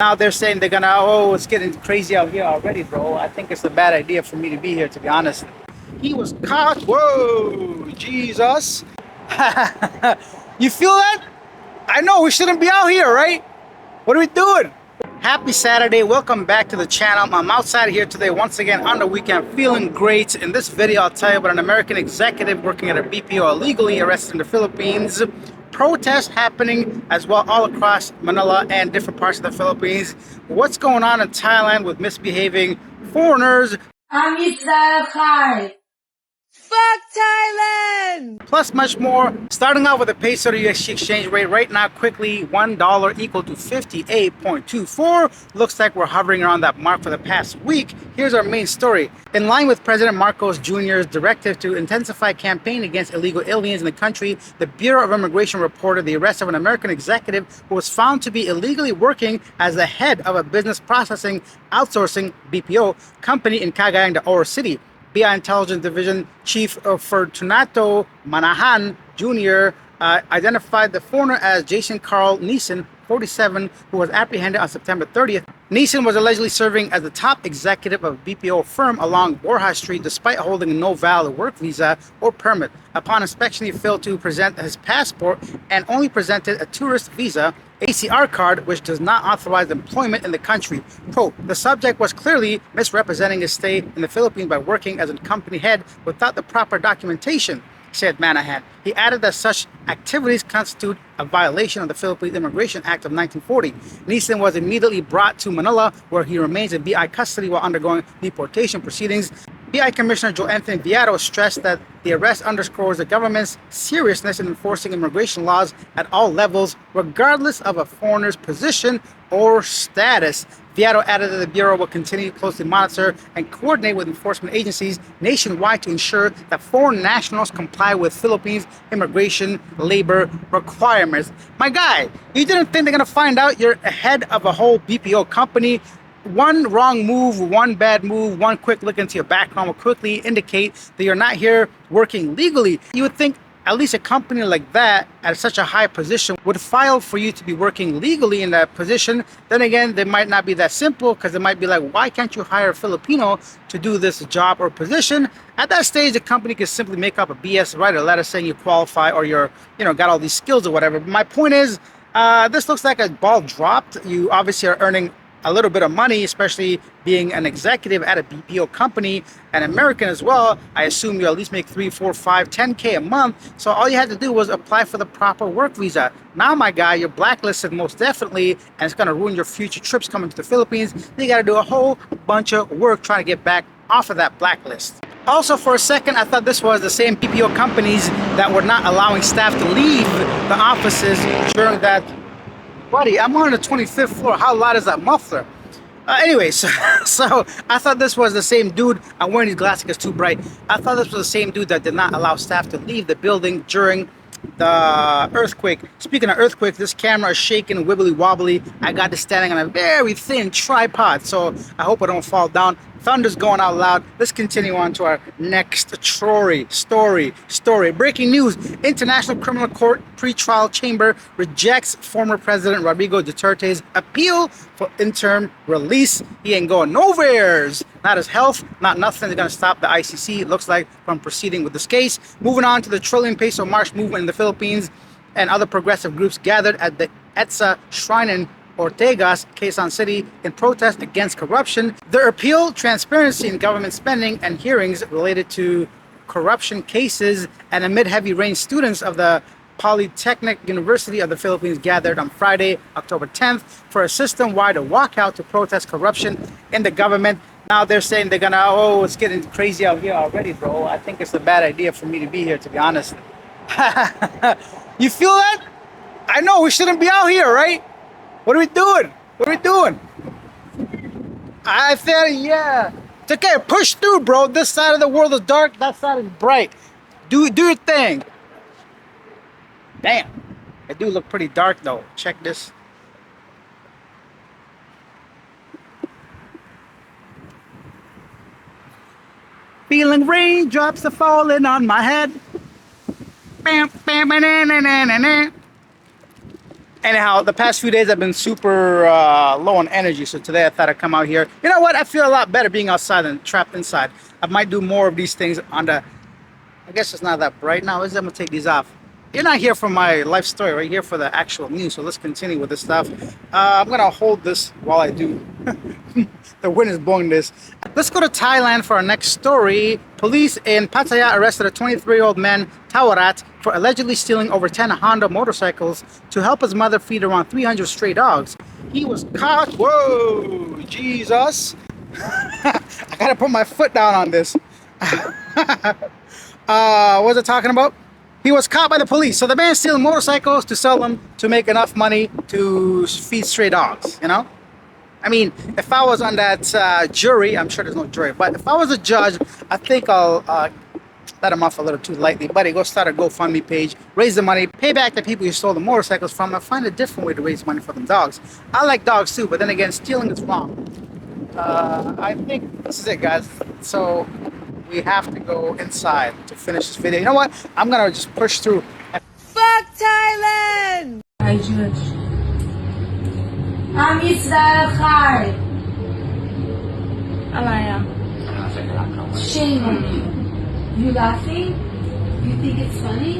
Now they're saying they're gonna, oh, it's getting crazy out here already, bro. I think it's a bad idea for me to be here, to be honest. He was caught. Whoa, Jesus. You feel that? I know we shouldn't be out here, right? What are we doing? Happy Saturday, welcome back to the channel. I'm outside here today once again on the weekend, feeling great. In this video I'll tell you about an American executive working at a BPO illegally arrested in the Philippines, protests happening as well all across Manila and different parts of the Philippines, what's going on in Thailand with misbehaving foreigners. Fuck Thailand! Plus much more. Starting out with the Peso to USD exchange rate right now, quickly $1 equal to 58.24. Looks like we're hovering around that mark for the past week. Here's our main story. In line with President Marcos Jr.'s directive to intensify campaign against illegal aliens in the country, the Bureau of Immigration reported the arrest of an American executive who was found to be illegally working as the head of a business processing outsourcing BPO company in Cagayan de Oro City. BI Intelligence Division Chief Fortunato Manahan Jr. Identified the foreigner as Jason Carl Neeson, 47, who was apprehended on September 30th. Neeson was allegedly serving as the top executive of a BPO firm along Borja Street despite holding a no valid work visa or permit. Upon inspection, he failed to present his passport and only presented a tourist visa, ACR card, which does not authorize employment in the country. Quote, the subject was clearly misrepresenting his stay in the Philippines by working as a company head without the proper documentation, said Manahan. He added that such activities constitute a violation of the Philippines Immigration Act of 1940. Neeson was immediately brought to Manila, where he remains in BI custody while undergoing deportation proceedings. BI Commissioner Joe Anthony Viado stressed that the arrest underscores the government's seriousness in enforcing immigration laws at all levels, regardless of a foreigner's position or status. Viado added that the Bureau will continue to closely monitor and coordinate with enforcement agencies nationwide to ensure that foreign nationals comply with Philippines immigration labor requirements. My guy, you didn't think they're going to find out you're ahead of a whole BPO company? One wrong move, one bad move, one quick look into your background will quickly indicate that you're not here working legally. You would think at least a company like that at such a high position would file for you to be working legally in that position. Then again, they might not be that simple, because they might be like, why can't you hire a Filipino to do this job or position? At that stage, the company can simply make up a BS, write a letter saying you qualify or you're, got all these skills or whatever. But my point is, this looks like a ball dropped. You obviously are earning a little bit of money, especially being an executive at a BPO company, an American as well. I assume you at least make 3, 4, 5, 10K a month. So all you had to do was apply for the proper work visa. Now, my guy, you're blacklisted most definitely, and it's going to ruin your future trips coming to the Philippines. You got to do a whole bunch of work trying to get back off of that blacklist. Also, for a second, I thought this was the same BPO companies that were not allowing staff to leave the offices during that. Buddy, I'm on the 25th floor. How loud is that muffler? Anyways, so I thought this was the same dude. I'm wearing these glasses because it's too bright. I thought this was the same dude that did not allow staff to leave the building during the earthquake. Speaking of earthquake, this camera is shaking, wibbly wobbly. I got this standing on a very thin tripod, so I hope I don't fall down. Thunder's going out loud. Let's continue on to our next story. Breaking news. International Criminal Court pre-trial chamber rejects former President Rodrigo Duterte's appeal for interim release. He ain't going nowheres. Not his health, not nothing is going to stop the ICC, it looks like, from proceeding with this case. Moving on to the trillion peso march movement in the Philippines, and other progressive groups gathered at the EDSA Shrine in Ortegas, Quezon City, in protest against corruption. Their appeal, transparency in government spending, and hearings related to corruption cases. And amid heavy rain, students of the Polytechnic University of the Philippines gathered on Friday, October 10th, for a system-wide walkout to protest corruption in the government. Now they're saying they're gonna, oh, it's getting crazy out here already, bro. I think it's a bad idea for me to be here, to be honest. You feel that? I know we shouldn't be out here, right? What are we doing? I said, yeah. It's okay, push through, bro. This side of the world is dark, that side is bright. Do your thing. Damn. It do look pretty dark though. Check this. Feeling raindrops are falling on my head. Bam, bam, na, na, na, na, na. Anyhow, the past few days I've been super low on energy, so today I thought I'd come out here. You know what? I feel a lot better being outside than trapped inside. I might do more of these things on the... I guess it's not that bright now, is it? I'm gonna take these off. You're not here for my life story, right? Here for the actual news, so let's continue with this stuff. I'm gonna hold this while I do. The wind is blowing this. Let's go to Thailand for our next story. Police in Pattaya arrested a 23-year-old man, Thaithoughts, for allegedly stealing over 10 Honda motorcycles to help his mother feed around 300 stray dogs. He was caught. Whoa, Jesus. I gotta put my foot down on this. What was I talking about? He was caught by the police. So the man stealing motorcycles to sell them to make enough money to feed stray dogs, you know? I mean, if I was on that jury, I'm sure there's no jury, but if I was a judge, I think I'll let him off a little too lightly. Buddy, go start a GoFundMe page, raise the money, pay back the people you stole the motorcycles from, and find a different way to raise money for them dogs. I like dogs too, but then again, stealing is wrong. I think this is it, guys. So we have to go inside to finish this video. You know what? I'm gonna just push through. Fuck Thailand! I judge. I'm Israel Khai. อะไรอ่ะ Shame on you. You laughing? You think it's funny?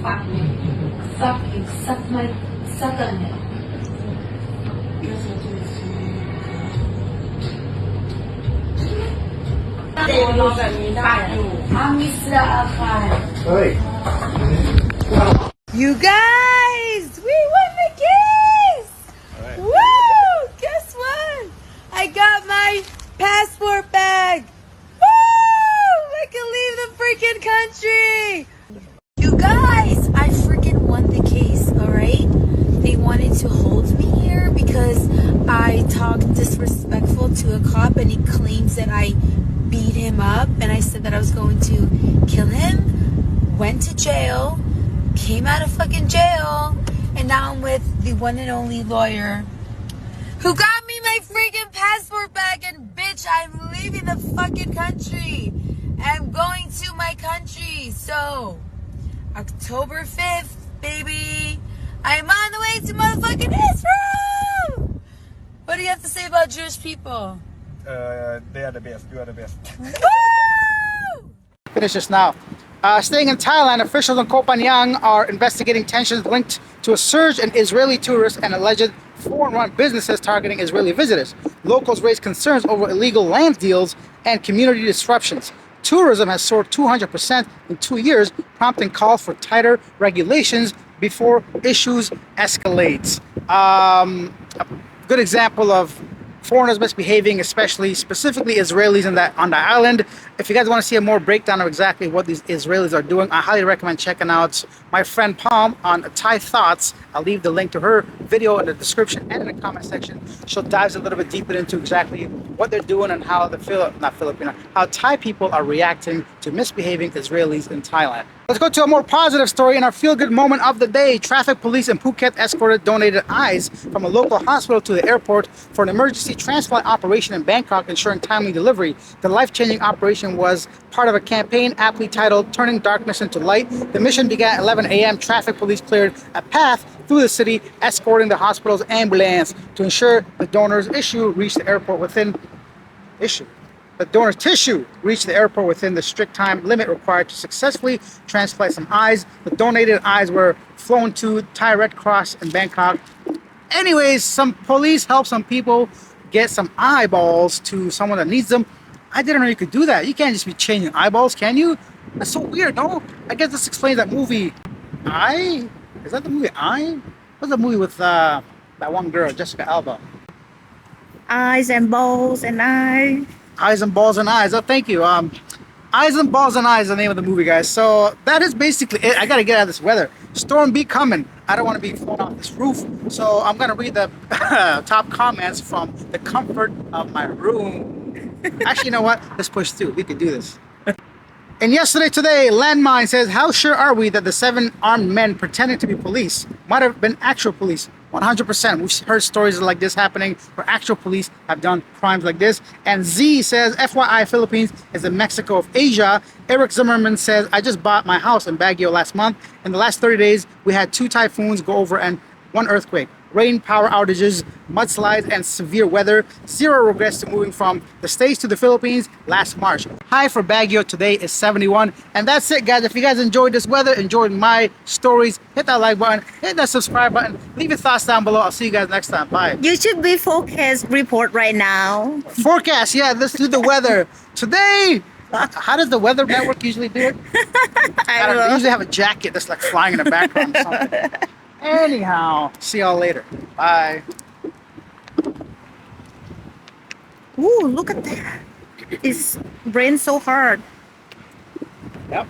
Fuck me. Fuck you. Suck on it. I'm Israel Khai. You guys! We won the case! Right. Woo! Guess what? I got my passport back! Woo! I can leave the freaking country! You guys! I freaking won the case, alright? They wanted to hold me here because I talked disrespectful to a cop and he claims that I beat him up and I said that I was going to kill him. Went to jail. Came out of fucking jail, and now I'm with the one and only lawyer who got me my freaking passport back, and bitch, I'm leaving the fucking country. I'm going to my country. So, October 5th, baby, I'm on the way to motherfucking Israel. What do you have to say about Jewish people? They are the best. You are the best. Woo! Finish this now. Staying in Thailand, officials in Koh Phangan are investigating tensions linked to a surge in Israeli tourists and alleged foreign-run businesses targeting Israeli visitors. Locals raise concerns over illegal land deals and community disruptions. Tourism has soared 200% in 2 years, prompting calls for tighter regulations before issues escalate. A good example of foreigners misbehaving, specifically Israelis on the island. If you guys want to see a more breakdown of exactly what these Israelis are doing, I highly recommend checking out my friend Palm on Thai Thoughts. I'll leave the link to her video in the description and in the comment section. She'll dive a little bit deeper into exactly what they're doing and how how Thai people are reacting to misbehaving Israelis in Thailand. Let's go to a more positive story in our feel-good moment of the day. Traffic police in Phuket escorted donated eyes from a local hospital to the airport for an emergency transplant operation in Bangkok, ensuring timely delivery. The life-changing operation was part of a campaign aptly titled Turning Darkness into Light. The mission began at 11 a.m. Traffic police cleared a path through the city, escorting the hospital's ambulance to ensure the donor's tissue reached the airport within the strict time limit required to successfully transplant some eyes. The donated eyes were flown to Thai Red Cross in Bangkok. Anyways, some police helped some people get some eyeballs to someone that needs them. I didn't know you could do that. You can't just be changing eyeballs, can you? That's so weird, no? I guess this explains that movie, Eye? Is that the movie Eye? What's the movie with that one girl, Jessica Alba? Eyes and balls and eyes. Eyes and Balls and Eyes. Oh, thank you. Eyes and Balls and Eyes is the name of the movie, guys. So that is basically it. I gotta get out of this weather. Storm be coming. I don't want to be thrown off this roof. So I'm gonna read the top comments from the comfort of my room. Actually, you know what? Let's push through. We can do this. And yesterday today, Landmine says, how sure are we that the 7 armed men pretending to be police might have been actual police? 100%. We've heard stories like this happening where actual police have done crimes like this. And Z says, FYI, Philippines is the Mexico of Asia. Eric Zimmerman says, I just bought my house in Baguio last month. In the last 30 days, we had 2 typhoons go over and one earthquake. Rain, power outages, mudslides, and severe weather. Zero regrets to moving from the States to the Philippines last March. High for Baguio today is 71. And that's it, guys. If you guys enjoyed this weather, enjoyed my stories, hit that like button, hit that subscribe button, leave your thoughts down below. I'll see you guys next time. Bye. You should be focused report right now. Forecast, yeah, let's do the weather. Today, how does the Weather Network usually do it? I They don't know. usually have a jacket that's like flying in the background or something. Anyhow, see y'all later. Bye. Ooh, look at that. It's rained so hard. Yep.